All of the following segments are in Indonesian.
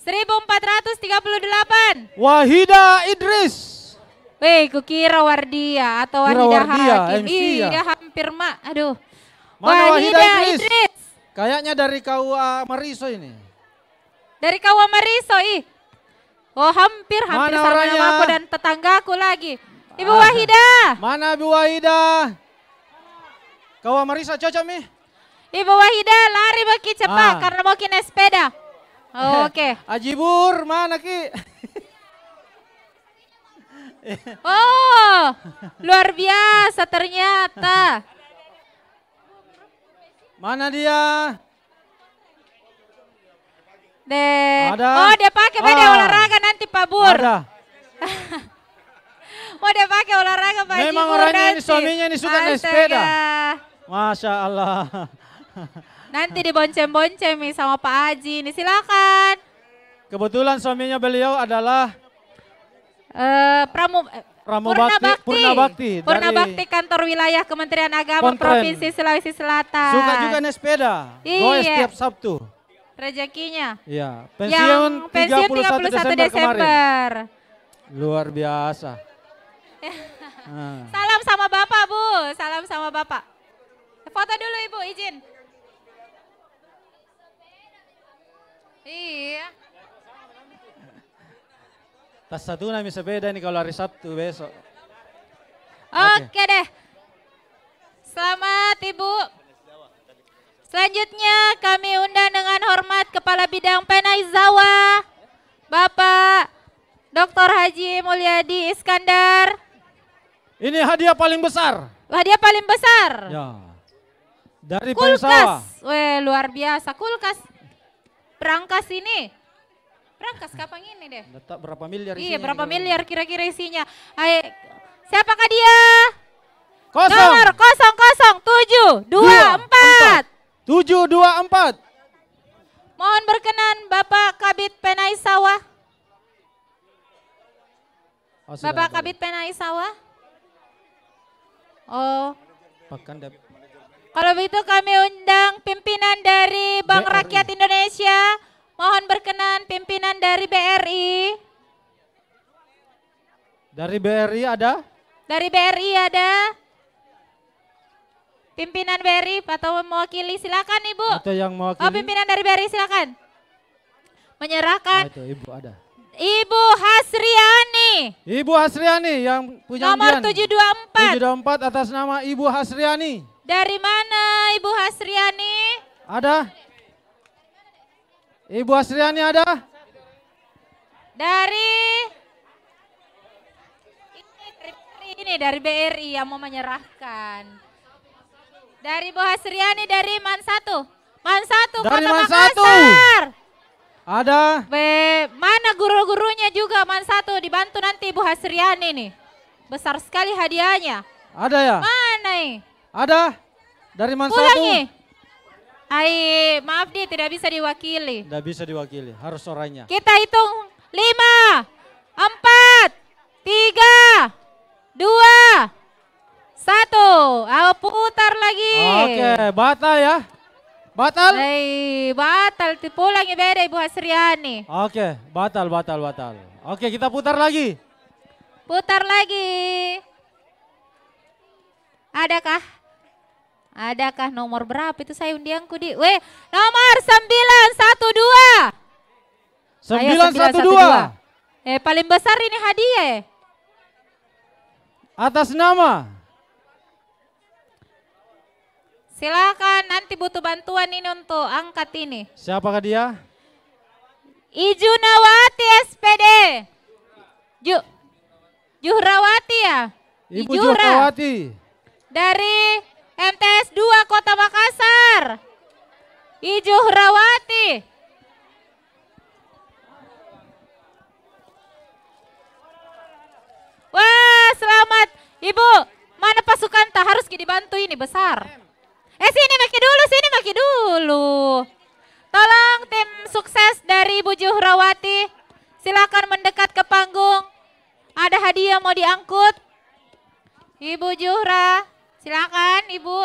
1438. Wahida Idris. Weh, kukira Wardia atau Kira Wahida Wardia, Hakim. MC Ih, ya? dia hampir mak. Aduh. Mana Wahida Idris. Idris? Kayaknya dari KUA Mariso ini. Dari KUA Mariso, ih. Oh, hampir sama orangnya? nama aku dan tetanggaku lagi. Ibu Wahida. Mana Ibu Wahida? KUA Mariso cocok nih? Ibu Wahida lari baki cepat karena mau kena sepeda. Oh, oke. Ajibur, mana Ki? Oh, luar biasa ternyata. Mana dia? Ada. Oh, dia pakai beda olahraga nanti Pak Bur. Ada. Oh, dia pakai olahraga Pak Jibur. Memang orangnya ini suaminya ini suka naik sepeda. Masya Allah. Nanti dibonceng-bonceng nih sama Pak Haji. Ini silakan. Kebetulan suaminya beliau adalah Purna Bakti dari kantor wilayah Kementerian Agama Kontren. Provinsi Sulawesi Selatan. Suka juga naik sepeda. Goes setiap Sabtu. Rezekinya. Iya, pensiun 31 Desember kemarin. Luar biasa. Salam sama Bapak, Bu. Salam sama Bapak. Foto dulu Ibu, izin. Iya. Tas satu nami sepeda ini kalau hari Sabtu besok. Oke deh. Selamat Ibu. Selanjutnya kami undang dengan hormat Kepala Bidang Penaizawa, Bapak Dr. Haji Mulyadi Iskandar. Ini hadiah paling besar. Hadiah paling besar. Ya. Dari kulkas. Pensawa. Weh, luar biasa. Kulkas. Berangkas ini. Berangkas kapan ini deh? Letak berapa miliar isinya? Iya, berapa miliar kira-kira isinya. Ayo, siapakah dia? Kosong. Nomor 000724. 724. Mohon berkenan Bapak Kabid Penaisawa. Bapak Kabid Penaisawa. Oh. Kalau begitu kami undang pimpinan dari Bank BRI. Rakyat Indonesia. Mohon berkenan pimpinan dari BRI. Dari BRI ada? Dari BRI ada. Pimpinan BRI atau mewakili silakan Ibu. Atau yang mewakili? Oh, pimpinan dari BRI silakan. Menyerahkan. Itu Ibu ada. Ibu Hasriani. Ibu Hasriani yang punya nomor undian. 724. 724 atas nama Ibu Hasriani. Dari mana Ibu Hasriani? Ada? Ibu Hasriani ada? Dari ini dari BRI yang mau menyerahkan. Dari Bu Hasriani dari Mansatu. Mansatu Dari Kota Mansatu. Makassar. Ada? Mana guru-gurunya juga Mansatu dibantu nanti Ibu Hasriani nih. Besar sekali hadiahnya. Ada ya? Mana nih? Ada? Dari Mansatu? Pulangi. Maaf dia tidak bisa diwakili. Tidak bisa diwakili, harus orangnya. Kita hitung 5, 4, 3, 2, 1. Aku putar lagi. Oke, batal ya. Batal? Batal. Pulang ya beda Ibu Hasriani. Oke, batal. Oke, kita putar lagi. Putar lagi. Adakah nomor berapa itu saya undianku di? Nomor 912. 912. Paling besar ini hadiah. Atas nama? Silakan, nanti butuh bantuan ini untuk angkat ini. Siapakah dia? Ijunawati SPD. Juhrawati ya? Ibu Juhrawati. Dari MTS 2 Kota Makassar. Ijuhrawati. Wah, selamat. Ibu, mana pasukan tak harus dibantu ini besar. Sini maki dulu. Tolong tim sukses dari Ibu Juhrawati. Silakan mendekat ke panggung. Ada hadiah mau diangkut. Ibu Juhra, silakan Ibu.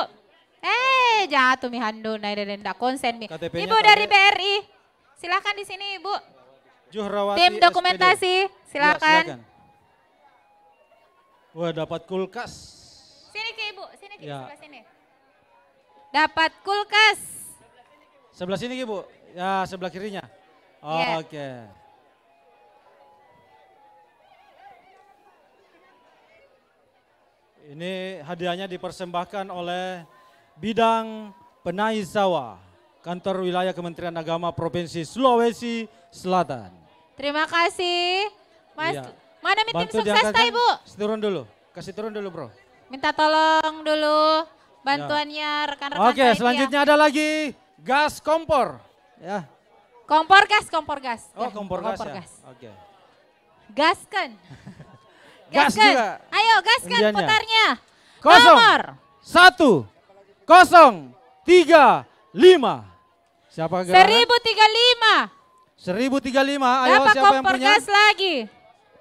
Jatuh mi handu, ndak konsen mi. Ibu dari BRI, silakan di sini Ibu. Juhrawati Tim SPD. dokumentasi, Ya, silakan. silakan. Wah, dapat kulkas. Sini ke Ibu, sini ke Ya. sebelah sini. Dapat kulkas. Sebelah sini Ibu. Ya, sebelah kirinya. Oh, Ya. oke. Ini hadiahnya dipersembahkan oleh Bidang Penaizawa, Kantor Wilayah Kementerian Agama Provinsi Sulawesi Selatan. Terima kasih. Mas, Iya. mana tim Bantu sukses diangkatkan, Ibu? turun dulu. Kasih turun dulu, Bro. Minta tolong dulu bantuannya rekan-rekan Oke, panitia. selanjutnya ada lagi gas kompor. Ya. Kompor gas, kompor gas. Oh, Ya, kompor gas ya. Oke. Gaskan. Gas Gaskan. juga. Ayo gaskan undiannya. putarnya. Kosong. Nomor 1035. Siapa gerangan? 1035. 1035. Ayo Dapat siapa yang kompor punya? gas lagi.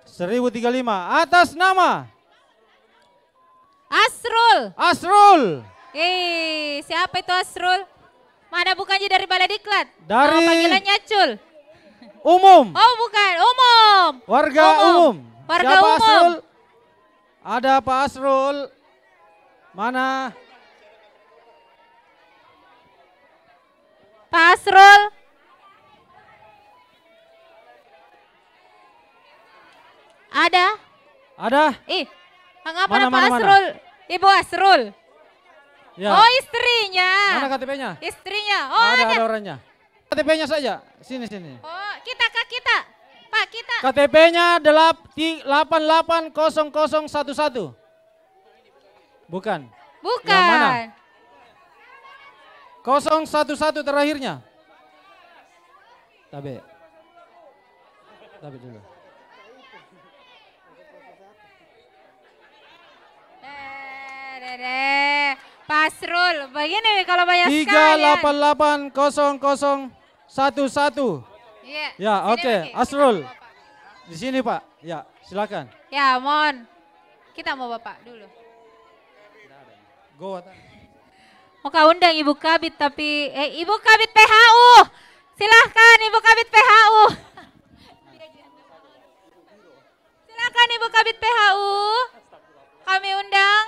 1035. Atas nama Asrul. Asrul. Siapa itu Asrul? Mana bukannya dari Baladiklat? Dari- Oh, panggilannya Cul. Umum. Oh bukan, umum. Warga umum. Warga Siapa umum. Asrul? Ada Pak Asrul. Mana? Pak Asrul. Ada? Ada? Mengapa Mana, Pak mana, mana? Asrul? Ibu Asrul. Ya. Oh istrinya. Mana KTP-nya? Istrinya. Oh Ada orangnya. KTP-nya saja. Sini. Oh kita Kak kita. Pak kita. KTP-nya 880011. Bukan. Bukan. Yang mana? 011 terakhirnya. Tabe dulu. Pak Asrul, begini kalau banyak sekali. 388011. Iya. Ya, sini, oke. Maki. Asrul. Kita mau Bapak. Di sini, Pak. Ya, silakan. Ya, mohon. Kita mau Bapak dulu. Go. Mau kau undang Ibu Kabit tapi Ibu Kabit PHU. Silahkan Ibu Kabit PHU. Silahkan Ibu Kabit PHU. Kami undang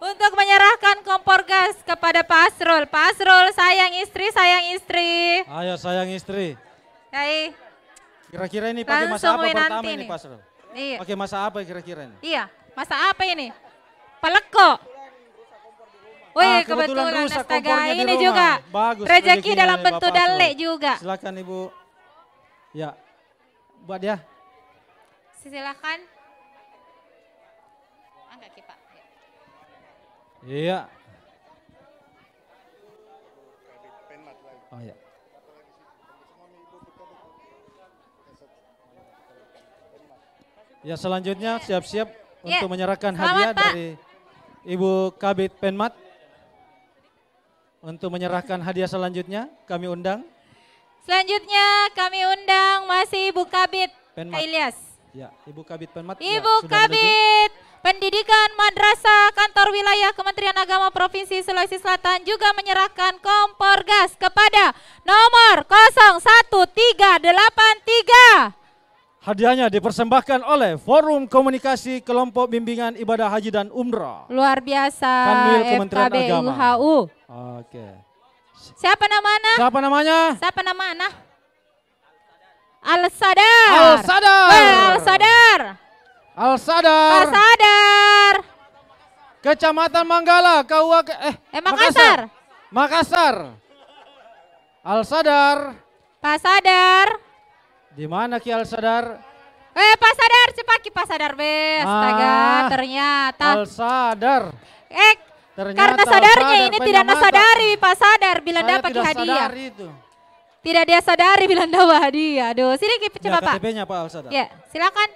untuk menyerahkan kompor gas kepada Pak Asrul. Pak Asrul, sayang istri. Ayo sayang istri. Hai. Kira-kira ini pakai masa Langsung apa pertama nanti ini, nih. Pak Asrul? Iya. Pakai masa apa kira-kira ini? Iya, masa apa ini? Peleko. Wih, kebetulan rusak astaga kompornya di ini rumah. juga. Bagus Rezeki rezekinya dalam nih, bentuk Bapak Asrul. dalek juga. Silakan Ibu. Ya. Buat dia. Silakan. Angkat Ki, Pak. Ya. Iya. Oh ya. Ya selanjutnya siap-siap Ya, untuk menyerahkan selamat, hadiah Pak. dari Ibu Kabit Penmat. Untuk menyerahkan hadiah selanjutnya kami undang. Selanjutnya kami undang masih Ibu Kabit Penmat. Kak Ilyas. Ya, Ibu Kabit Penmat. Ibu ya, sudah menuju. Kabit Pendidikan Madrasah Kantor Wilayah Kementerian Agama Provinsi Sulawesi Selatan juga menyerahkan kompor gas kepada nomor 01383. Hadiahnya dipersembahkan oleh Forum Komunikasi Kelompok Bimbingan Ibadah Haji dan Umrah. Luar biasa Kanwil Kementerian FKB Agama. UHU. Oke. Siapa namanya? Siapa namanya? Siapa nama anak? Al-Sadar. Al-Sadar. Al-Sadar. Al-Sadar. Pak Sadar. Kecamatan Manggala, Makassar. Makassar. Al-Sadar. Pak Sadar. Di mana Ki Al-Sadar? Pak Sadar, cepat Ki Pak Sadar be. Astaga, ternyata. Al-Sadar. Ternyata Karena sadarnya Al-Sadar ini tidak penyamata. nasadari Pak Sadar bila Saya dapat tidak hadiah. sadari itu. Tidak dia sadari bila dapat hadiah. Aduh, sini Ki Ya, coba Pak. KTP-nya Pak Al-Sadar. Ya, silakan.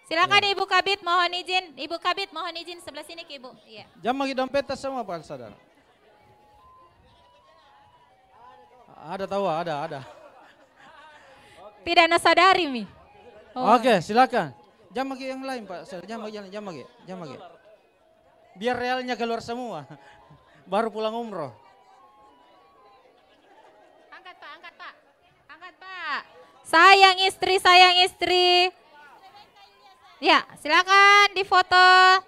Silakan Ya. Ibu Kabit, mohon izin. Ibu Kabit mohon izin sebelah sini Ki Ibu. Iya. Jam bagi dompet tas semua Pak Al-Sadar. Ada tahu, ada. Tidak nasadari Mi. Oh. Oke, silakan. Jam bagi yang lain Pak. Jam bagi. Biar realnya keluar semua. Baru pulang umroh. Angkat Pak, angkat Pak. Sayang istri, sayang istri. Ya, silakan difoto.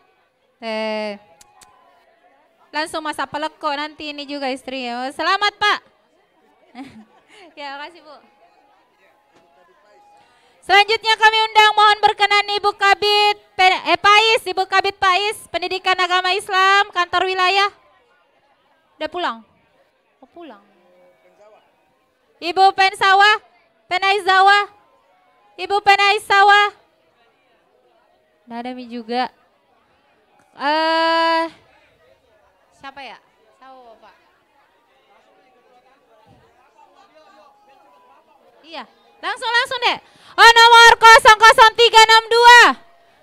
Langsung masa peleko nanti ini juga istrinya. Selamat Pak. Ya, makasih Bu. Selanjutnya kami undang mohon berkenan Ibu Kabid Pais, Ibu Kabid Pais, Pendidikan Agama Islam, Kantor Wilayah. Udah pulang? Oh pulang. Ibu Pensawa, Penaizawa, Ibu Penaizawa. Nah, ada Mi juga. Siapa ya? Tahu Pak. Iya, langsung deh. Oh, nomor 00362.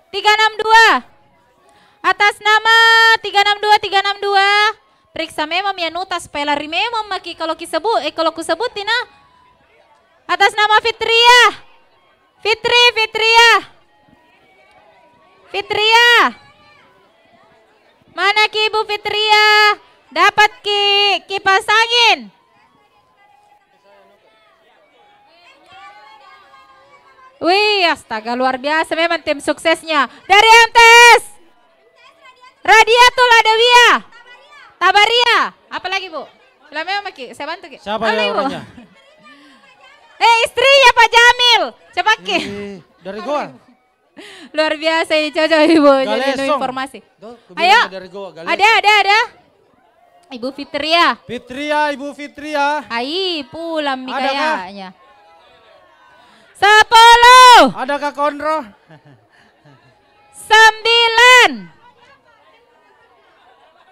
362. Atas nama 362. Periksa memang ya nutas pelari memang maki kalau ku sebutin ah. Atas nama Fitria. Fitria. Mana ki Ibu Fitria? Dapat kipas angin. Wih, astaga luar biasa memang tim suksesnya. Dari MTS. Radiatul Adawiyah. Tabaria. Apa lagi Bu? Lah memang Maki, saya bantu Ki. Siapa ya Ibu? orangnya? Istrinya Pak Jamil. Cepat Ki. Dari Goa. Luar biasa ini cocok Ibu jadi Galesong. informasi. Tuh, Ayo. dari Goa, Galesong. Ada. Ibu Fitria. Ibu Fitria. Hai, pulang mi Ada kah? kayaknya. 10. Adakah Kondro? 9.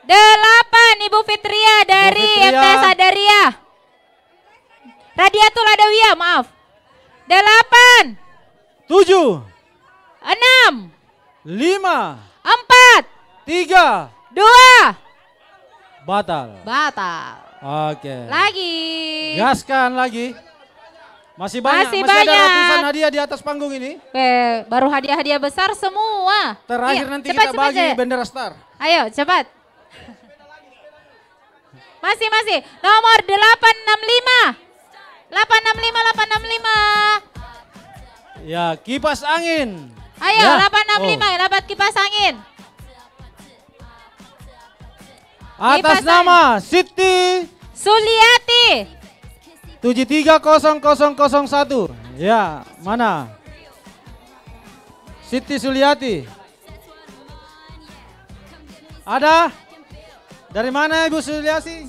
8 Ibu Fitria dari Fitria. MTS Adaria. Radiatul Adawiyah, maaf. 8. 7, 6. 5, 4. 3, 2. batal. Batal. Oke. Lagi. Gaskan lagi. Masih banyak, Masih masih ada banyak. ratusan hadiah di atas panggung ini. Baru hadiah-hadiah besar semua. Terakhir Iya, nanti cepat, kita cepat bagi aja. bendera Star. Ayo cepat. Masih. Nomor 865. 865. Ya, kipas angin. Ayo Ya. 865 ya, dapat kipas angin. Atas Kipas nama Siti Suliati. 730001. Ya, mana? Siti Suliati. Ada? Dari mana Ibu Suliati?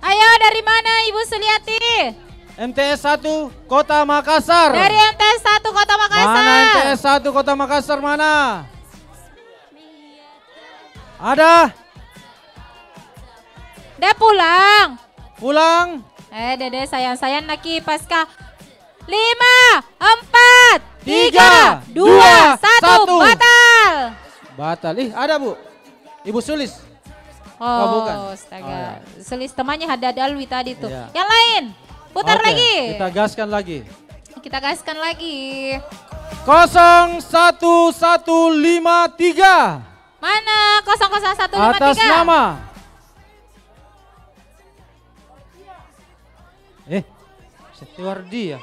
Ayo dari mana Ibu Suliati? MTS 1 Kota Makassar. Dari MTS 1 Kota Makassar. Mana MTS 1 Kota Makassar mana? Ada? Udah pulang. Pulang? Dede sayang nak kipaskah. 5, 4, 3, 2, 1, batal. Batal. Ada Bu. Ibu Sulis. Oh, bukan. astaga. Oh, ya. Sulis temannya Haddad Alwi tadi tuh. Iya. Yang lain, putar Oke, lagi. Kita gaskan lagi. Kita gaskan lagi. 01153. Mana 00153? Atas nama. Setiwardi ya.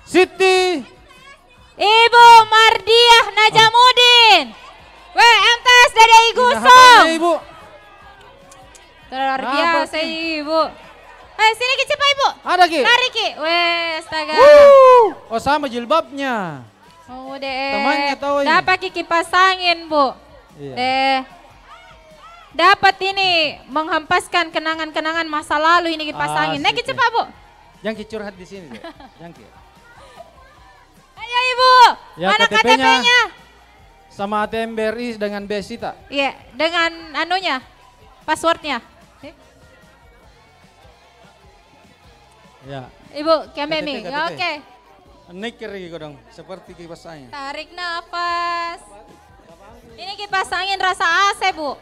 Siti. Ibu Mardiah Najamuddin. MTS dari Igusong. Ibu. Luar Apa, biasa Ki? Ibu. Sini Ki cepat Ibu. Ada Ki. Tarik Ki. Astaga. Oh sama jilbabnya. Oh deh. Temannya tahu ini. Dapat Ki kipas angin Bu. Iya. Dapat ini menghempaskan kenangan-kenangan masa lalu ini kipas angin. Nah Asik, cepat Bu. Jangan Ki curhat di sini deh. Jangan Ki. Ayo Ibu. Ya, Mana KTP-nya? KTP-nya? Sama ATM BRI dengan Besita. Iya, dengan anunya, passwordnya. Ya. Ibu, Kememi. KTP. Oke. Nikir gitu dong, seperti kipas angin. Tarik nafas. Ini kipas angin rasa AC, Bu.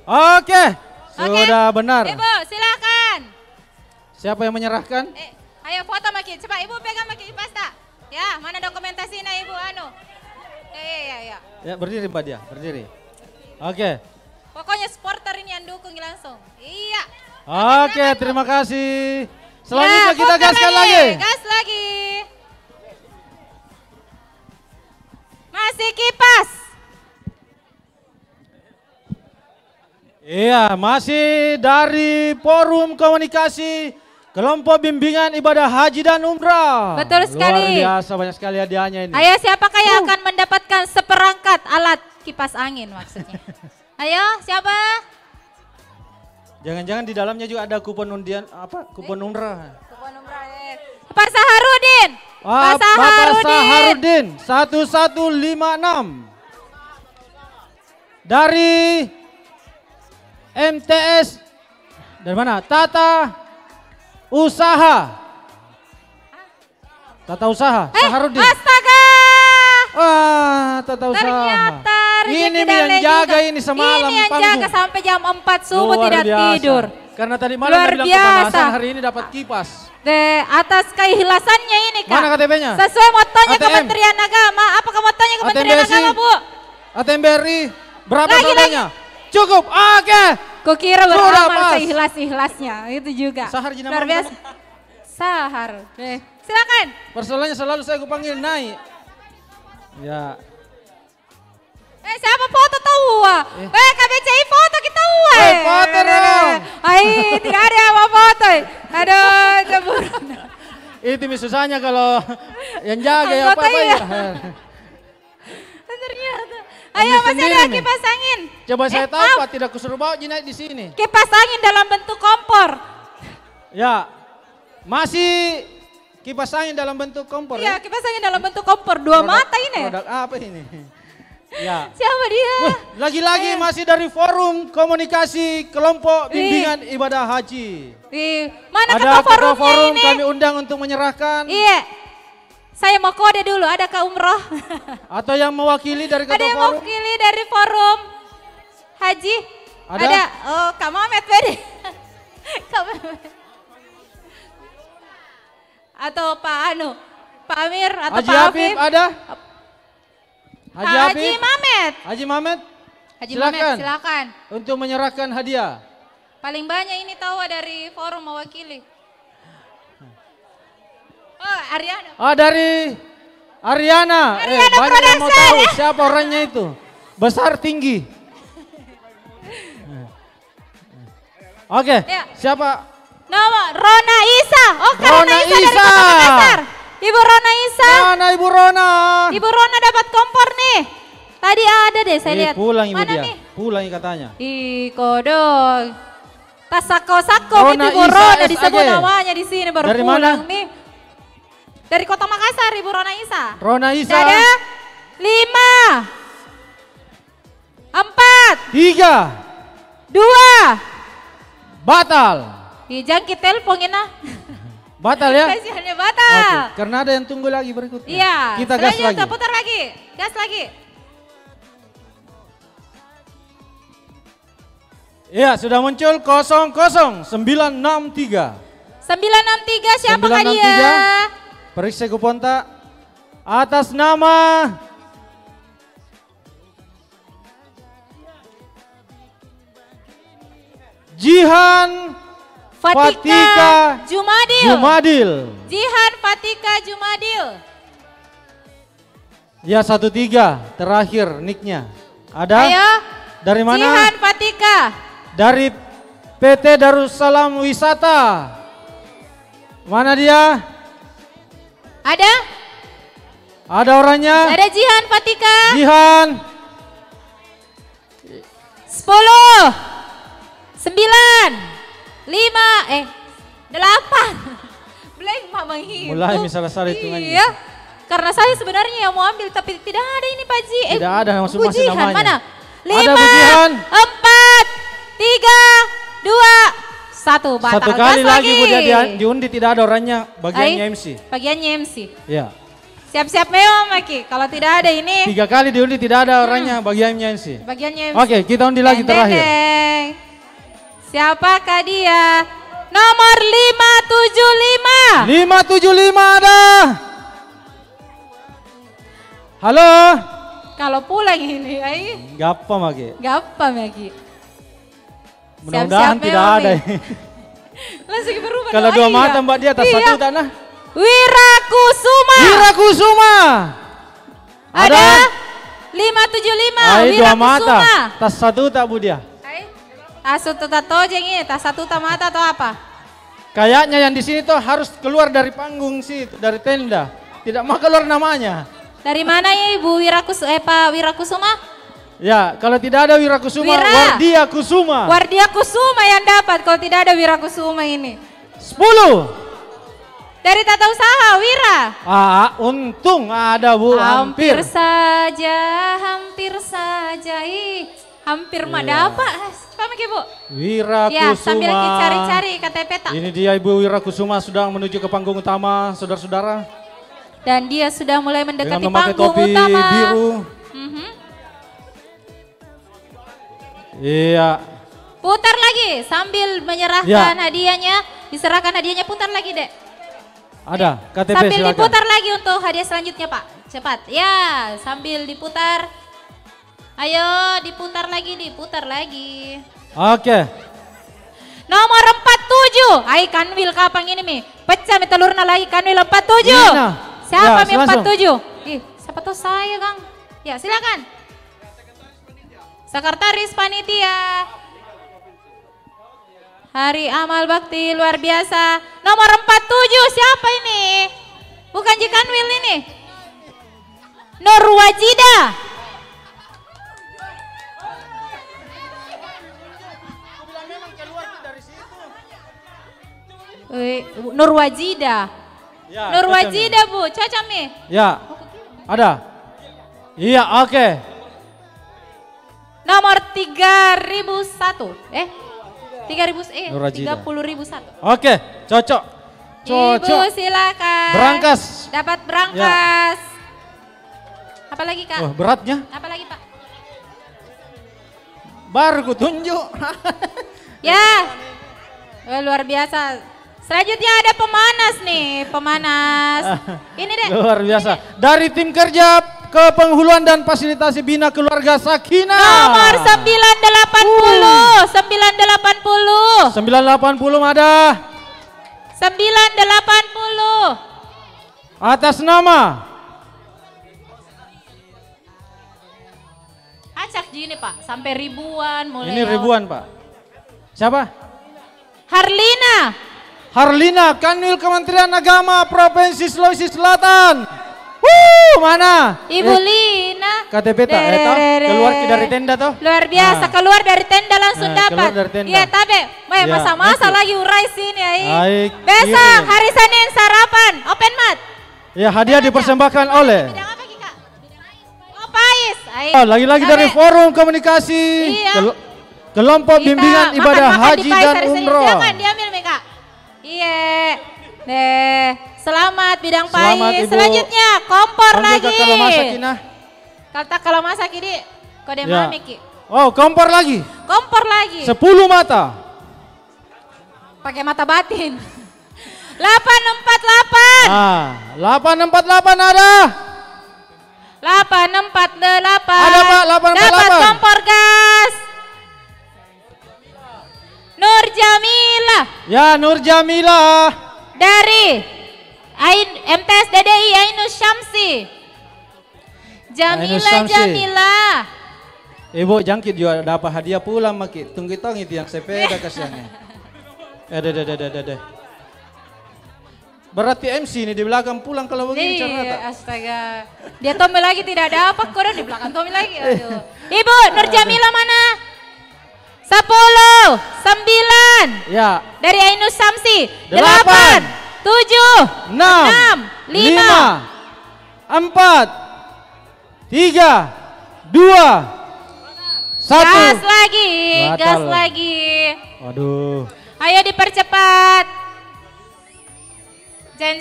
Oke, sudah benar. Ibu, silakan. Siapa yang menyerahkan? Ayo foto Maki. Coba Ibu pegang Maki kipas tak? Ya, mana dokumentasinya Ibu anu? Ya. Ya, berdiri Mbak dia, berdiri. Oke. Pokoknya supporter ini yang dukung langsung. Iya. Oke, terima kasih. Selanjutnya Ya, kita putar gaskan lagi. Gas lagi. Masih kipas. Iya, masih dari Forum Komunikasi Kelompok Bimbingan Ibadah Haji dan Umrah. Betul sekali. Luar biasa, banyak sekali hadiahnya ini. Ayo, siapakah yang akan mendapatkan seperangkat alat kipas angin maksudnya? Ayo, siapa? Jangan-jangan di dalamnya juga ada kupon undian kupon umrah. Kupon umrah. Pak Saharudin. Pak Bapak Saharudin 1156 dari MTS dari mana? Tata Usaha. Saharudin. Astaga. Tata Usaha. Ternyata Ini rezeki yang Dale jaga juga. ini semalam Ini yang panggung. jaga sampai jam 4 subuh Luar tidak biasa. tidur. Karena tadi malam Luar dia bilang biasa. kepanasan, hari ini dapat kipas. Atas keikhlasannya ini Kak. Mana KTP-nya? Sesuai motonya ATM. Kementerian Agama. Apakah motonya Kementerian ATM BSI. Agama Bu? ATM BRI berapa Lagi, saldonya? Cukup. Oke. Kukira Sudah beramal pas. seikhlas-ikhlasnya. Itu juga. Sahar jenama Luar biasa. Sahar. Silakan. Persoalannya selalu saya panggil naik. Ya. Siapa foto tahu? KBCI foto kita foto dong. Tidak ada apa foto. Aduh, cemburu. Itu susahnya kalau yang jaga ya Anggota apa-apa iya. ya. Ternyata. Ayo Ambil masih sendiri ada nih. kipas angin. Coba saya tahu maaf. Pak, tidak kusuruh bawa naik di sini. Kipas angin dalam bentuk kompor. Ya. Masih kipas angin dalam bentuk kompor Iya, ya? kipas angin dalam bentuk kompor. Dua mata ini. Produk apa ini? Ya. Siapa dia? Lagi-lagi masih dari Forum Komunikasi Kelompok Bimbingan Ibadah Haji. Mana Ada ketua ketua forumnya forum ini? kami undang untuk menyerahkan. Iya. Saya mau kode dulu, ada Kak Umroh. Atau yang mewakili dari Ada ketua yang forum. mewakili dari forum Haji? Ada? Oh, Kak Mamet Bede. Kak Mamet. Atau Pak Pak Amir atau Haji Pak Habib Afif. ada? Haji Habib? Mamet. Haji Mamet? Haji Silakan. Mamet, silakan. Untuk menyerahkan hadiah. Paling banyak ini tahu dari forum mewakili. Oh, Ariana. Dari Ariana. Ariana Banyak yang mau Production. tahu siapa orangnya itu. Besar tinggi. Oke, Ya. siapa? Nama Rona Isa. Oh, Kak Rona Rona Isa dari Isa. Kota Makassar. Ibu Rona Isa. Mana Ibu Rona? Ibu Rona dapat kompor nih. Tadi ada deh saya lihat. Pulang Ibu Mana dia. nih? Pulang katanya. Kodok. Tas sako-sako Rona itu Ibu Isa Rona disebut SAG. namanya di sini baru Dari pulang mana? nih. Dari Kota Makassar Ibu Rona Isa. Rona Isa. Ada 5, 4, 3. 2. Batal. Jangkit teleponin ah. Batal ya? Kasihannya batal. Oke, karena ada yang tunggu lagi berikutnya. Iya. Kita gas lagi. Selanjutnya putar lagi. Gas lagi. Iya, sudah muncul 00963. 963 siapakah 963. dia? Periksa kupon tak? Atas nama Jihan Fatika Jumadil. Jihan Fatika Jumadil. Ya 13 terakhir nicknya. Ada? Ayo. Dari mana? Jihan Fatika. Dari PT Darussalam Wisata. Mana dia? Ada? Ada orangnya? Ada Jihan Fatika. Jihan. 10, 9, 5, 8. Blank mama hidup. Mulai misalnya salah hitungannya. Iya. Karena saya sebenarnya yang mau ambil tapi tidak ada ini Pak Ji. Tidak ada, Bu masing-masing Jihan, namanya. Mana? 5, Ada Bu Jihan. 4, 3, 2, 1. Batal. Satu kali Gas lagi Bu dia diundi tidak ada orangnya bagiannya Ai, MC. Bagiannya MC. Ya. Siap-siap memang Maki. Kalau tidak ada ini 3 kali diundi tidak ada orangnya bagiannya MC. bagiannya MC. Oke, kita undi lagi Deng, terakhir. deng, deng. Siapakah dia? Nomor 575. 575 ada. Halo. Kalau pulang ini, Gapa Mage? gak apa Maki. Mudah-mudahan Siap-siap tidak memang ada. nih. Langsung berubah. Kalau dua mata Mbak di atas satu tanah. Wirakusuma. Wirakusuma. Ada 575. Ai dua mata. Wirakusuma. Tas satu tak Bu dia? Asu tojeng ini, tas satu mata atau apa? Kayaknya yang di sini tuh harus keluar dari panggung sih, dari tenda. Tidak mau keluar namanya. Dari mana ya Ibu Pak Wirakusuma? Ya, kalau tidak ada Wirakusuma, Wardia Kusuma. Wardia Kusuma yang dapat kalau tidak ada Wirakusuma ini. 10. Dari tata usaha Wira. Untung ada Bu, hampir. Hampir saja. Hampir mah dapat. Pamik Ibu. Wirakusuma. Ya, sambil cari-cari KTP tak. Ini dia Ibu Wirakusuma sedang menuju ke panggung utama, saudara-saudara. Dan dia sudah mulai mendekati dengan memakai panggung topi utama. biru. Iya. Putar lagi sambil menyerahkan hadiahnya. Diserahkan hadiahnya, putar lagi Dek. Ada KTP sambil silakan. Diputar lagi untuk hadiah selanjutnya Pak. Cepat. Ya, sambil diputar. Ayo diputar lagi. Oke. Nomor 47. Ai Kanwil kapang ini mi. Pecah mi telurna lagi Kanwil 47. Siapa mi 47? Siapa tuh saya Kang. Ya silakan. Sekretaris Panitia. Hari Amal Bakti luar biasa. Nomor 47 siapa ini? Bukan Jikanwil ini. Nurwajida. Nurwajida. Ya, Nurwajida Bu, cocok mi? Ya, ada. Iya, oke. Nomor 3001. 3001. Oke, cocok. Ibu silakan. Berangkas. Dapat berangkas. Apa lagi Kak? Wah, beratnya. Apa lagi Pak? Baru ku tunjuk. Ya. Luar biasa. Selanjutnya ada pemanas nih, pemanas. Ini deh. Luar biasa. Dari tim kerja kepenghuluan dan fasilitasi bina keluarga Sakinah. Nomor 980. 980 ada. 980. Atas nama. Acak gini Pak, sampai ribuan mulai. Ini ribuan Pak. Siapa? Harlina, Kanwil Kementerian Agama Provinsi Sulawesi Selatan. Mana? Ibu Lina. KTP tak? Keluar dari tenda toh? Luar biasa, keluar dari tenda langsung dapat. Keluar dari tenda. Iya, tapi masa-masa lagi urai sini ya. Besok hari Senin sarapan, open mat. Ya, hadiah dipersembahkan oleh. Bidang apa Kak? Pais. Lagi-lagi dari Forum Komunikasi. Kelompok Bimbingan Ibadah Haji dan Umroh. Silakan diambil Kak. Iya. Selamat bidang pais. Selanjutnya kompor lagi. Kalau masak Kina. Kalau masak ini kode mami Ki. Kompor lagi. 10 mata. Pakai mata batin. 848. 848 ada. 848. Ada Pak, 848. Dapat kompor gas. Nur Jamila. Ya, Nur Jamila. Dari MTS DDI Ainus Syamsi. Jamila. Ibu jangkit juga dapat hadiah pula Maki. Tunggu itu yang sepeda kasihannya. Berarti MC ini di belakang pulang kalau begini cara. Astaga. Dia Tommy lagi tidak ada apa kok di belakang Tommy lagi. Aduh. Ibu Nur Jamila mana? 10, 9. Ya. Dari Ainus Samsi. 8, 7, 6, 5, 4, 3, 2, 1. Gas lagi. Waduh. Ayo dipercepat. Jen.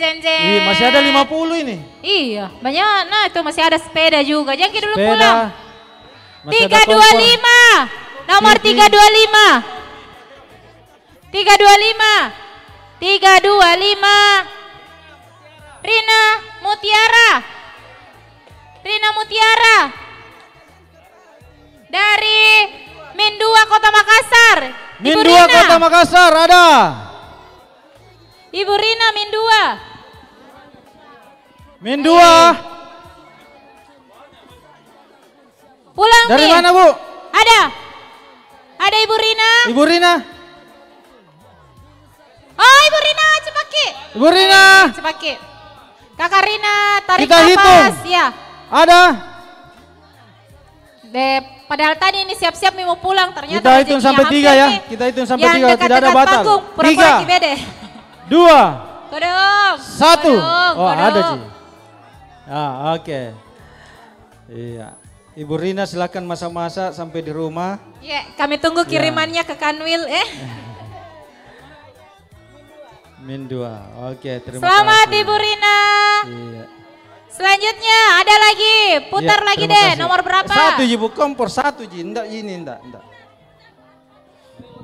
Masih ada 50 ini. Iya, banyak. Nah, itu masih ada sepeda juga. Jangan dulu Sepeda. pulang. Masih ada 325. Nomor 325. 325. Rina Mutiara. Dari Min 2 Kota Makassar. Min 2 Kota Makassar ada. Ibu Rina min 2. Min 2. Pulang Dari Mi. mana Bu? Ada. Ada Ibu Rina. Ibu Rina. Oh Ibu Rina Cepaki. Ibu Rina. Cepaki. Kakak Rina tarik Kita nafas. hitung. Ya. Ada. Padahal tadi ini siap-siap mau pulang ternyata Kita hitung rezekinya sampai 3 ya. hampir nih. Kita hitung sampai Yang 3 tidak ada dekat-dekat batal. panggung, pura-pura 3, kibede. 2, Kodong. 1. Kodong, Oh ada kodong. Ci. Ah oke. Iya. Ibu Rina silakan masak-masak sampai di rumah. Ya, kami tunggu kirimannya ke Kanwil Min 2. Oke, terima Selamat kasih. Ibu Rina. Iya. Selanjutnya ada lagi, putar Iya, lagi terima deh. kasih. Nomor berapa? 1 Ji Bu, kompor 1 Ji. Enggak ini enggak.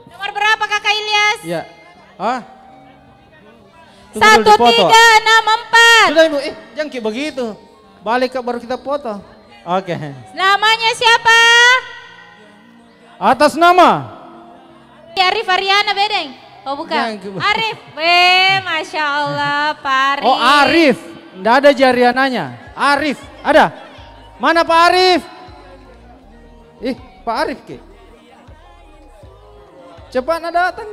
Nomor berapa Kakak Ilyas? Iya. Ah? 1, 3, 6, 4. Sudah Ibu, jangan kayak begitu. Balik ke baru kita foto. Oke. Namanya siapa? Atas nama Arif Ariana Bedeng. Oh bukan. Yang- Arif. Masya Allah Pak Arif. Oh Arif. Enggak ada Jariananya. Arif. Ada? Mana Pak Arif? Pak Arif ke? Cepat datang.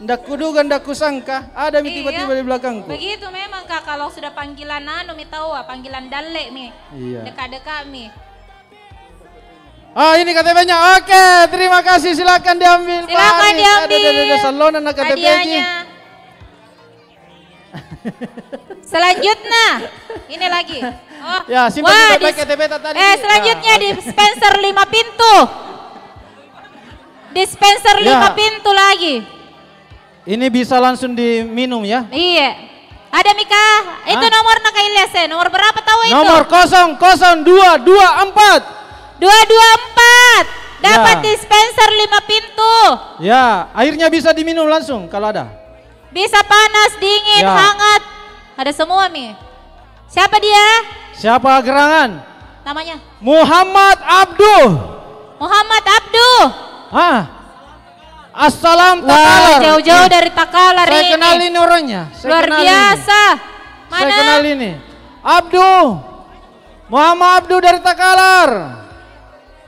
Ndak kuduga, ndak kusangka. Ada mi tiba-tiba di belakangku. Begitu memang Kak, kalau sudah panggilan mi tahu panggilan dalle mi. Iya. Dekat-dekat mi. Ah ini KTP-nya. Oke, terima kasih. Silakan diambil Pak Silakan Arif. diambil. Ada salonan KTP Ji. Hadiahnya. Selanjutnya, ini lagi. Oh, Ya, simpan wah, baik KTP tadi. selanjutnya Ya, oke. dispenser 5 pintu. Dispenser 5 Ya. pintu lagi. Ini bisa langsung diminum ya. Iya. Ada Mika, itu Hah? nomor nak Ilyas ya. Nomor berapa tahu itu? Nomor 00224. 224. Dapat Ya. dispenser 5 pintu. Ya, airnya bisa diminum langsung kalau ada. Bisa panas, dingin, Ya. hangat. Ada semua Mi. Siapa dia? Siapa gerangan? Namanya Muhammad Abduh. Muhammad Abduh. Assalam Wah, Takalar. jauh-jauh dari Takalar Saya ini. kenal ini orangnya. Saya Luar kenal biasa. Ini. Saya Mana? kenal ini. Abduh. Muhammad Abduh dari Takalar.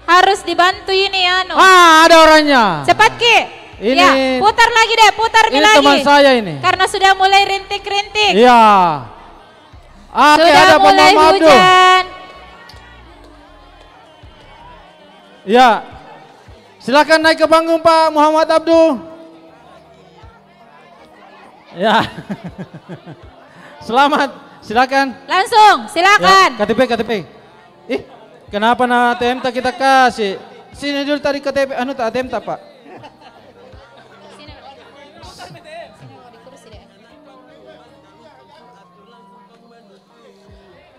Harus dibantu ini anu. Ada orangnya. Cepat Ki. Ini- Ya, putar lagi deh, putar Ini lagi. teman saya ini. Karena sudah mulai rintik-rintik. Iya. Oke, Sudah ada Pak mulai Muhammad Abduh. hujan. Ya. Silakan naik ke panggung Pak Muhammad Abduh. Ya. Selamat, silakan. Langsung, silakan. Ya, KTP. Kenapa na ATM tak kita kasih? Sini dulu tadi KTP, tak ATM tak Pak?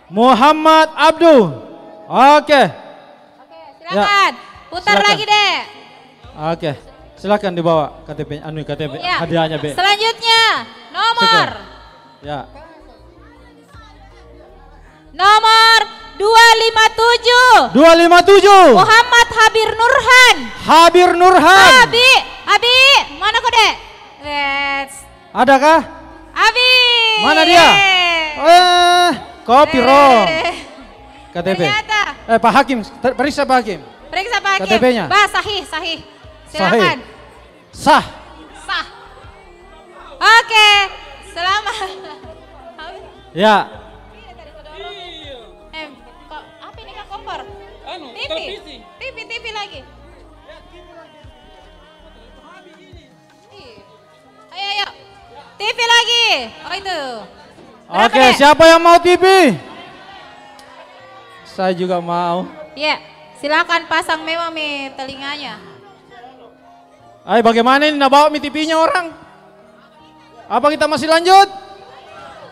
Muhammad Abduh. Oke. Silakan. Putar Silakan. lagi deh. Oke. Silakan dibawa KTP, KTP Ya. hadiahnya B. Selanjutnya, nomor Ya. nomor 257. 257. Muhammad Habir Nurhan. Habir Nurhan. Abi, mana kau dek? Let's. Adakah? Abi. Mana dia? Kopi roh. KTP. Ternyata. Pak Hakim, periksa Pak Hakim. Periksa Pak Hakim. KTP-nya. Bah, sahih. Silakan. Sah. Sah. Oke, selamat. Ya. Kok apa ini Kak kompor? TV lagi. Ayo. TV lagi. Oh itu. Berapa Oke, dek? siapa yang mau TV? Saya juga mau. Ya, silakan pasang memang mi telinganya. Ayo bagaimana ini nak bawa mi TV-nya orang? Apa kita masih lanjut?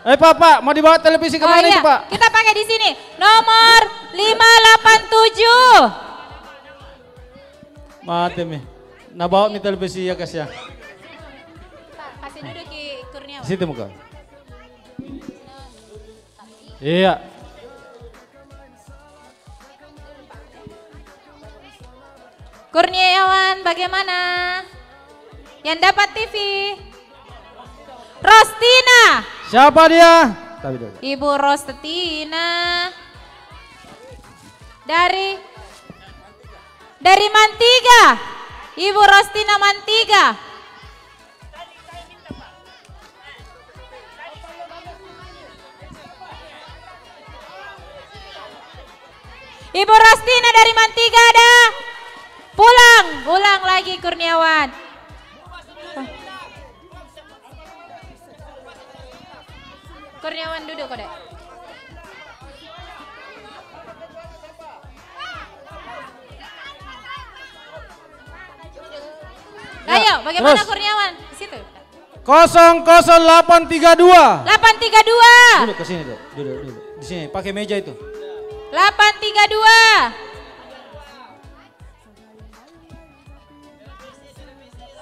Pak, mau dibawa televisi ke mana itu Pak? Kita pakai di sini. Nomor 587. Mati mi. Nak bawa mi televisi ya kasih ya. Kasih duduk Ki Kurniawan. Situ muka. Iya. Kurniawan bagaimana? Yang dapat TV? Rostina. Siapa dia? Ibu Rostina. Dari Mantiga. Ibu Rostina Mantiga. Ibu Rostina dari Mantiga ada. Pulang lagi Kurniawan. Kurniawan duduk kode. Ayo, bagaimana terus. Kurniawan? Di situ. 00832. 832. Duduk ke sini, Dok. Duduk. Di sini, pakai meja itu. 832.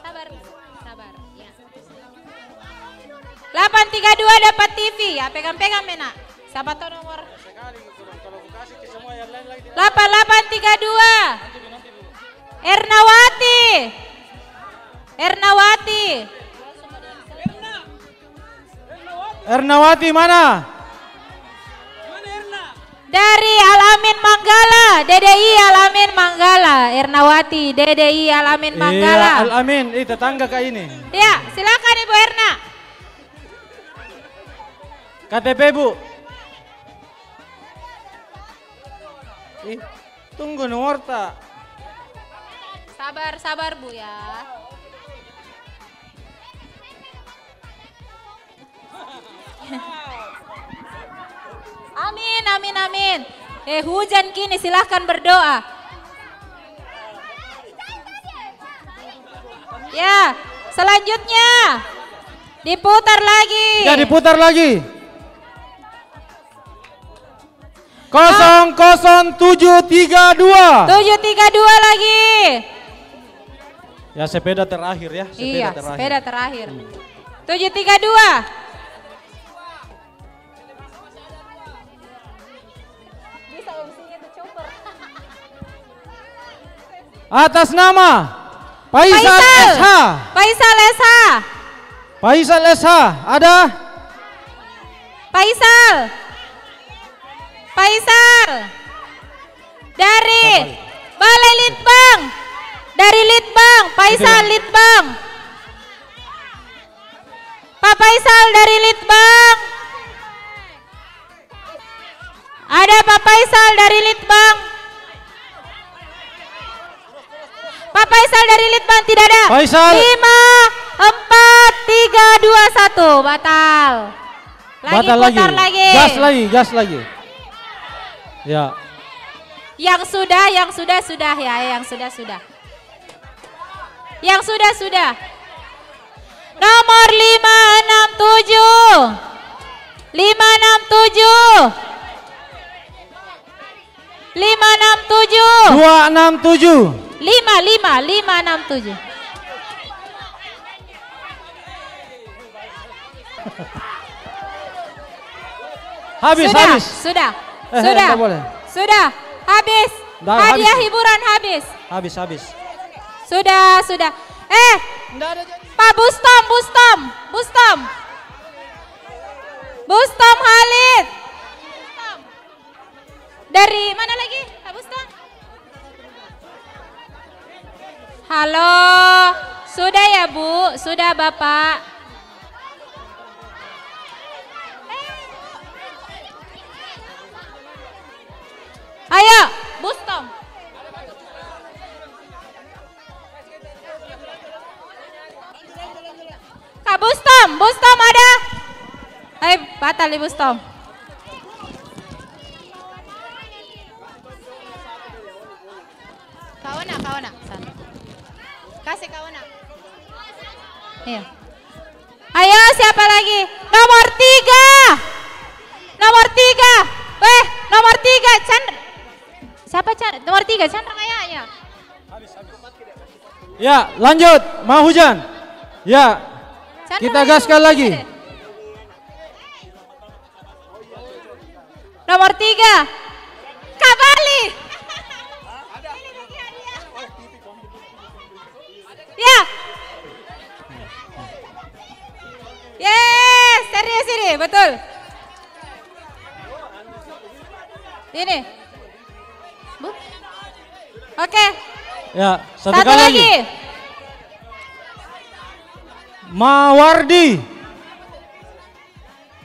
Sabar. Ya. 832 dapat TV. Ya, pegang-pegang Mena. Siapa tahu nomor? 8832. Ernawati mana? Dari Alamin Manggala, DDI Alamin Manggala, Ernawati, DDI Alamin Manggala. Iya, Alamin, tetangga kak ini. Ya, silakan Ibu Erna. KTP Bu. Tunggu nomor tak. Sabar Bu ya. Amin. Hujan kini, silahkan berdoa. Ya, selanjutnya diputar lagi. Ya, diputar lagi. 00732. 732 lagi. Ya, sepeda terakhir ya. Sepeda terakhir. 732. Atas nama Faisal SH. Faisal SH, ada? Faisal. Dari Balai Litbang. Dari Litbang, Faisal Litbang. Pak Faisal dari Litbang. Ada Pak Faisal dari Litbang. Pak Faisal dari Litbang tidak ada. Faisal. 5, 4, 3, 2, 1. Batal. Batal Putar lagi. Gas lagi. Ya. Yang sudah ya, yang sudah. Yang sudah. Nomor 567. 267. 567. Habis. Sudah. Enggak boleh. Sudah. Habis. Hadiah habis. hiburan habis. Habis. Sudah. Pak Bustom Halid. Dari mana lagi? Pak Bustom? Halo. Sudah ya Bu? Sudah Bapak? Ayo, Bustom. Kak Bustom ada? Ayo, batal nih Bustom. Kawana. Sana. Kasih kawana. Iya. Ayo, siapa lagi? Nomor 3. Nomor 3, Chandra. Siapa Chandra? Nomor 3, Chandra kayaknya. Ya, lanjut. Mau hujan. Ya. Chandra Kita gaskan lagi. Nomor 3. Kak Bali. Ya. Yeay. betul. Ini. Bu. Oke. Ya, satu Satu kali lagi. lagi. Mawardi.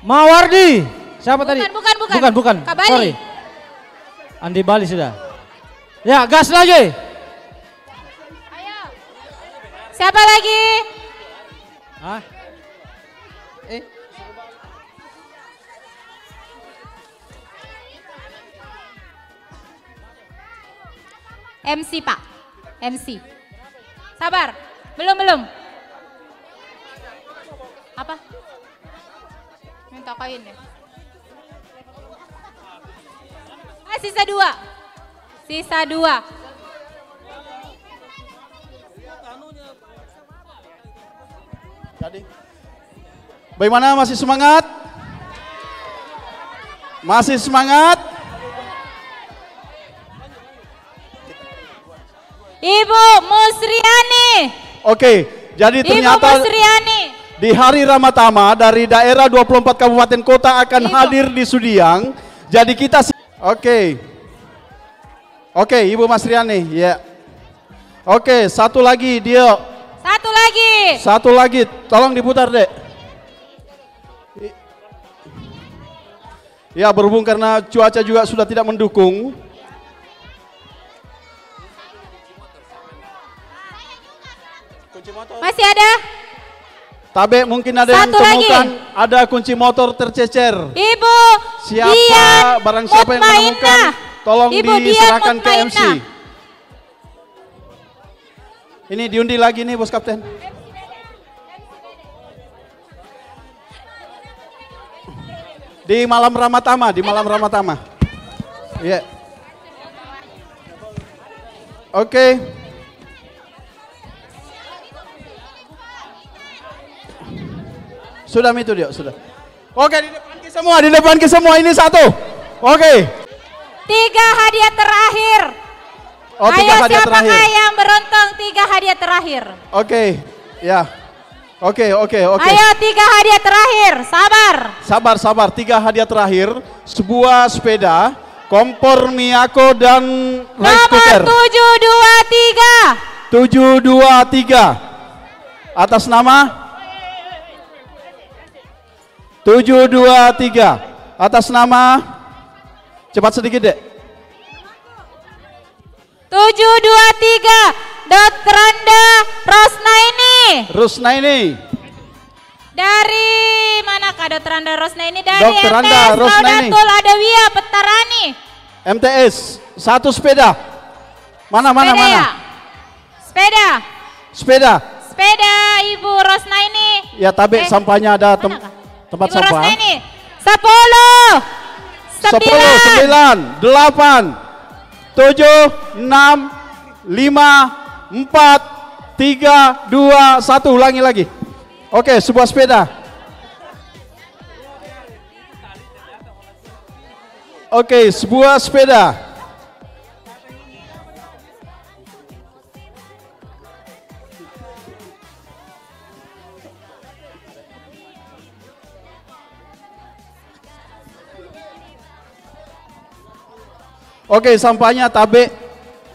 Mawardi. Siapa tadi? Bukan. Kak Bali. Sorry. Andi Bali sudah. Ya, gas lagi. Ayo. Siapa lagi? Hah? MC Pak. MC. Sabar. Belum. Apa? Minta kain ya. Sisa 2. Jadi, bagaimana, masih semangat? Masih semangat? Ibu Musriani. Oke, jadi Ibu ternyata Musriani. di hari Ramatama dari daerah 24 kabupaten kota akan Ibu. hadir di Sudiang. Jadi kita Oke, Ibu Masriani, ya. Oke, satu lagi Dio. Satu lagi. Tolong diputar, Dek. Ya, berhubung karena cuaca juga sudah tidak mendukung. Masih ada? Tabe mungkin ada yang Satu lagi. temukan ada kunci motor tercecer. Ibu Siapa, Dian barang siapa yang menemukan, Mutmainah. tolong Ibu Dian diserahkan ke MC. Mutmainah. Ini diundi lagi nih, Bos Kapten. Di malam Ramatama, Iya. Oke. Sudah itu dia, sudah. Oke, di depan ke semua ini satu. Oke. 3 hadiah terakhir. Oh, 3 Ayo hadiah siapakah terakhir. yang beruntung 3 hadiah terakhir? Oke, ya. Oke. Ayo 3 hadiah terakhir, sabar. Sabar. 3 hadiah terakhir. Sebuah sepeda, kompor Miyako dan rice Nomor cooker. 723. 723. Atas nama 723. Atas nama, cepat sedikit, Dek. 723. Dr. Randa Rusnaini. Dari manakah Dr. Randa Rusnaini? Dari Dr. Randa MTS Rusnaini. Laudatul Adawiyah Petarani. MTS, 1 sepeda. Mana? Sepeda Ibu Rusnaini. Ya, Tabe sampahnya ada Manakah? tempat Ibu sampah. Rusnaini. 10 9, 8, 7, 6, 5, 4, 3, 2, 1. Ulangi lagi. Oke, sebuah sepeda. Oke, sebuah sepeda. Oke, sampahnya Tabe,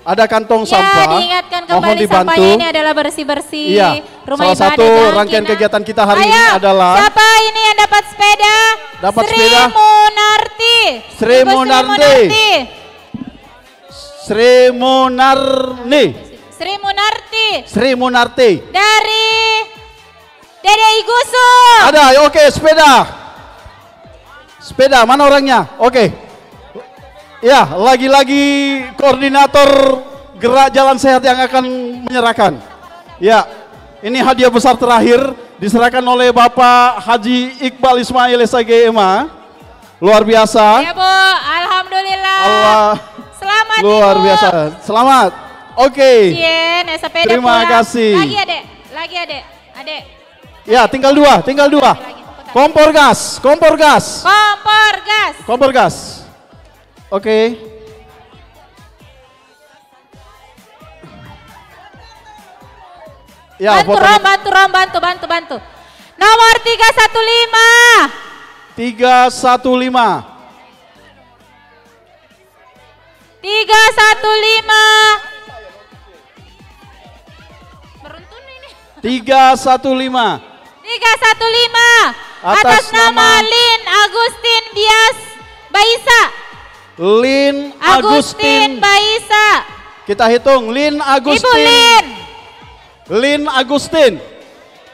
ada kantong sampah. Diingatkan Mohon kembali dibantu. sampah ini adalah bersih-bersih Iya, rumah salah ibadah. satu Jalan rangkaian Cina. kegiatan kita hari Ayo, ini adalah siapa ini yang dapat sepeda? Dapat Sri sepeda. Munarti. Sri Ibu Munarti. Sri Munarti. Dari Dede Igusu. Ada, oke, sepeda, mana orangnya? Oke. Ya, lagi-lagi koordinator gerak jalan sehat yang akan menyerahkan. Ya, ini hadiah besar terakhir diserahkan oleh Bapak Haji Iqbal Ismail SGMA. Luar biasa. Ya Bu, alhamdulillah. Allah, Selamat luar Ibu. biasa. Selamat. Oke. Cien, sepeda Terima pulang. kasih. Lagi adek. Ya, tinggal dua. Kompor gas. Oke. Ya, Bantu. Nomor 315. 315. 315. Beruntun ini. 315. 315. Atas nama Lin Agustin Bias Baisa. Lin Agustin Baisa. Kita hitung Lin Agustin. Ibu Lin. Lin Agustin.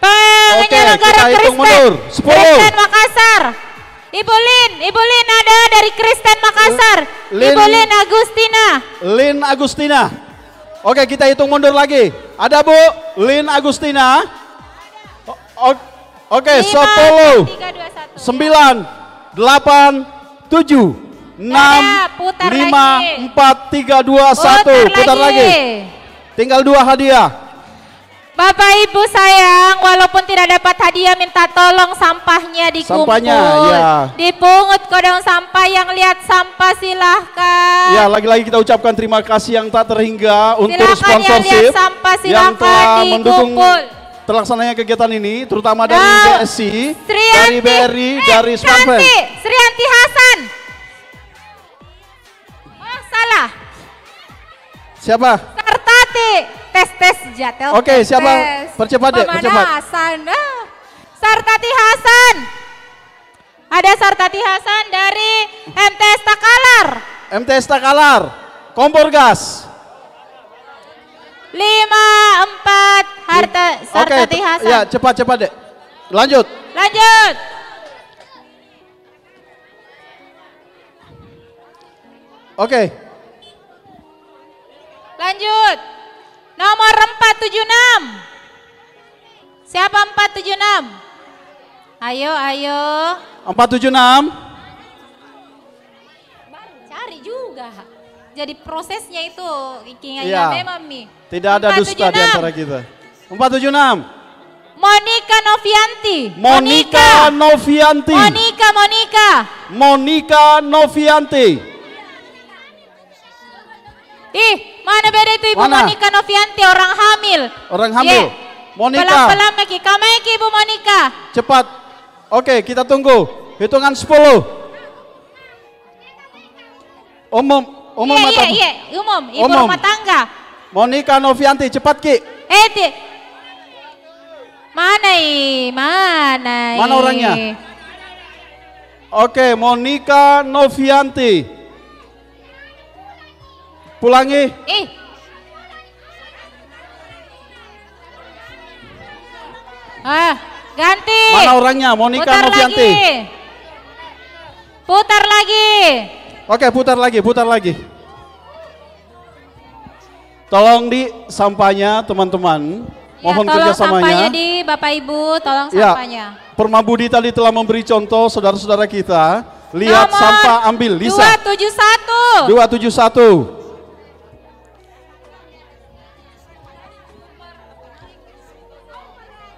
Penyelenggara kita hitung mundur. 10. Kristen Makassar. Ibu Lin ada dari Kristen Makassar. Ibu Lin Agustina. Lin Agustina. Oke, kita hitung mundur lagi. Ada Bu Lin Agustina. Oke, 10, 9, 8, 7, 6, 5, 4, 3, 2, 1. Putar lagi. Tinggal 2 hadiah. Bapak Ibu sayang, walaupun tidak dapat hadiah, minta tolong sampahnya dikumpul. Sampahnya, ya. Dipungut kodong sampah, yang lihat sampah silahkan. Ya, lagi-lagi kita ucapkan terima kasih yang tak terhingga untuk Silakan sponsorship yang lihat sampah, yang telah mendukung dikumpul. terlaksananya kegiatan ini, terutama dari BSI, Srianti, dari BRI, dari Smartfren. Srianti Hasan. Oh, salah. Siapa? Sartati. Tes Jatel. Oke, siapa? Percepat deh, percepat. Hasan. Sartati Hasan. Ada Sartati Hasan dari MTS Takalar. MTS Takalar, kompor gas. 5, 4, Sartati Hasan. Ya, cepat deh. Lanjut. Oke. Lanjut. Nomor 476. Siapa 476? Ayo. 476. Cari juga. Jadi prosesnya itu Iya. Mami. Tidak ada dusta di antara kita. 476. Monica Novianti. Monica Novianti. Ih, mana beda itu Ibu Mana? Monica Novianti, orang hamil. Yeah. Monica. Pelan-pelan Meki Ibu Monica. Cepat. Oke, kita tunggu. Hitungan 10. Umum Ibu rumah tangga. Monica Novianti, cepat Ki. Mana orangnya? Oke, Monica Novianti. Pulangi. Ganti. Mana orangnya? Monica Novianti. Putar lagi. Oke, putar lagi. Tolong di sampahnya teman-teman. Mohon tolong kerjasamanya. sampahnya di Bapak Ibu, tolong sampahnya. Permabudi tadi telah memberi contoh saudara-saudara kita. Lihat Nomor sampah, ambil. Lisa. 271. 271.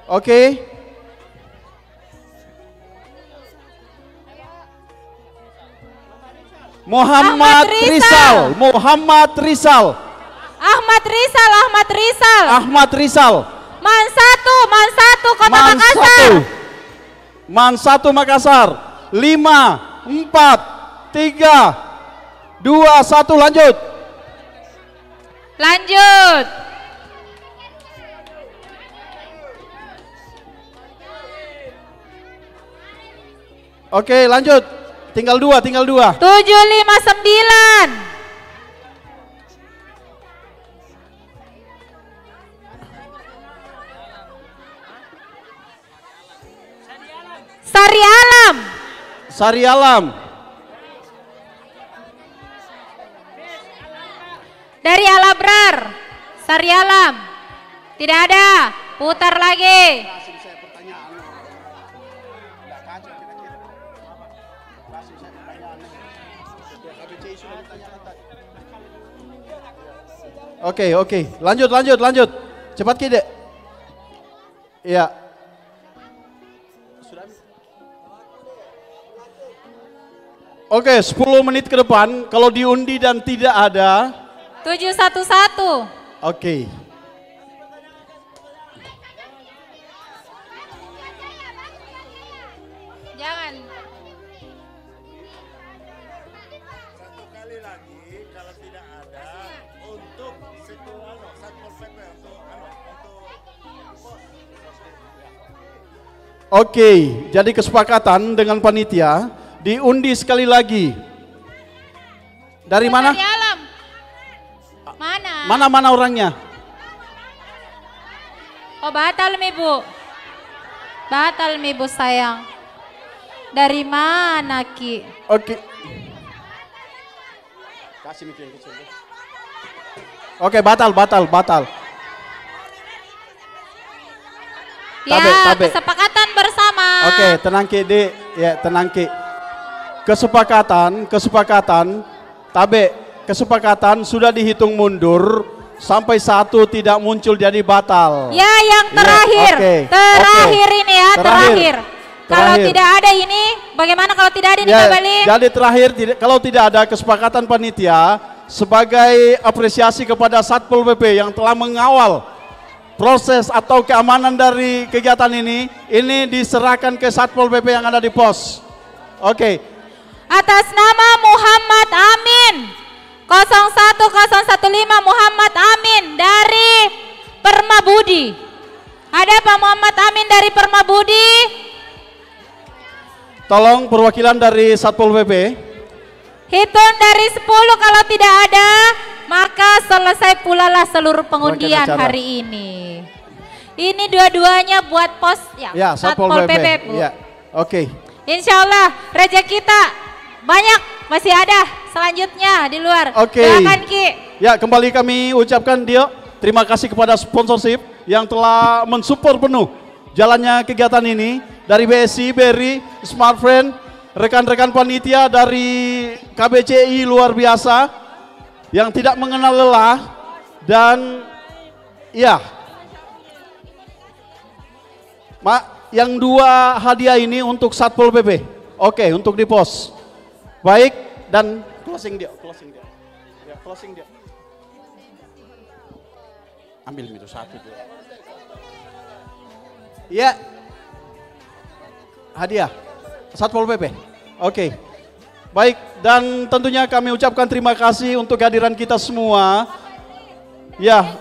Oke. Muhammad Rizal. Man 1 Kota Makassar. Man 1 Makassar. 5, 4, 3, 2, 1, lanjut. Oke, lanjut. Tinggal dua. 759. Sari Alam. Dari Alabrar. Sari Alam. Tidak ada. Putar lagi. Oke. Lanjut. Cepat Kide. Iya. Oke, 10 menit ke depan kalau diundi dan tidak ada. 711. Oke. Jangan. Oke, jadi kesepakatan dengan panitia diundi sekali lagi. Dari mana? Dari alam. Mana? Mana orangnya? Oh, batal mi Bu. Batal mi Bu sayang. Dari mana Ki? Oke. Kasih mikir yang kecil. Oke, batal. Ya, Tabe. kesepakatan bersama. Oke, tenang Ki, Dek. Ya, tenang Ki. Kesepakatan, Tabe, kesepakatan sudah dihitung mundur sampai satu tidak muncul jadi batal. Ya, yang terakhir. Oke. Terakhir ini ya, terakhir. Kalau Terakhir. tidak ada ini, bagaimana kalau tidak ada ini Ya, Kak Bali? jadi terakhir kalau tidak ada kesepakatan panitia sebagai apresiasi kepada Satpol PP yang telah mengawal proses atau keamanan dari kegiatan ini diserahkan ke Satpol PP yang ada di pos. Oke. Atas nama Muhammad Amin 01015 Muhammad Amin dari Permabudi. Ada Pak Muhammad Amin dari Permabudi? Tolong perwakilan dari Satpol PP. Hitung dari 10, kalau tidak ada maka selesai pula lah seluruh pengundian hari ini. Ini dua-duanya buat pos Ya, Satpol PP. Bu. Ya. Oke. Insya Allah rezeki kita banyak masih ada selanjutnya di luar. Oke. Silakan Ki. Ya, kembali kami ucapkan terima kasih kepada sponsorship yang telah mensupport penuh jalannya kegiatan ini dari BSI, BRI, Smart Friend, rekan-rekan panitia dari KBCI luar biasa yang tidak mengenal lelah dan ya, yang 2 hadiah ini untuk Satpol PP. Oke, untuk di pos. Baik, dan closing dia. Ya, closing dia. Ambil itu satu dulu. Ya. Hadiah Satpol PP. Oke. Baik, dan tentunya kami ucapkan terima kasih untuk kehadiran kita semua. Ya,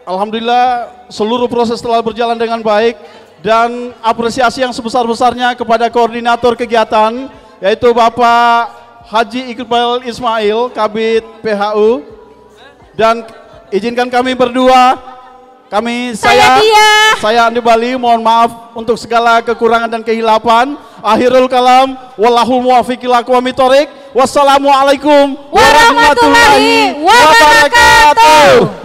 alhamdulillah seluruh proses telah berjalan dengan baik dan apresiasi yang sebesar-besarnya kepada koordinator kegiatan yaitu Bapak Haji Iqbal Ismail, Kabid PHU, dan izinkan kami berdua, saya Andi Bali, mohon maaf untuk segala kekurangan dan kehilapan. Akhirul kalam, wallahul muwaffiq ila aqwamit thoriq. Wassalamualaikum warahmatullahi wabarakatuh.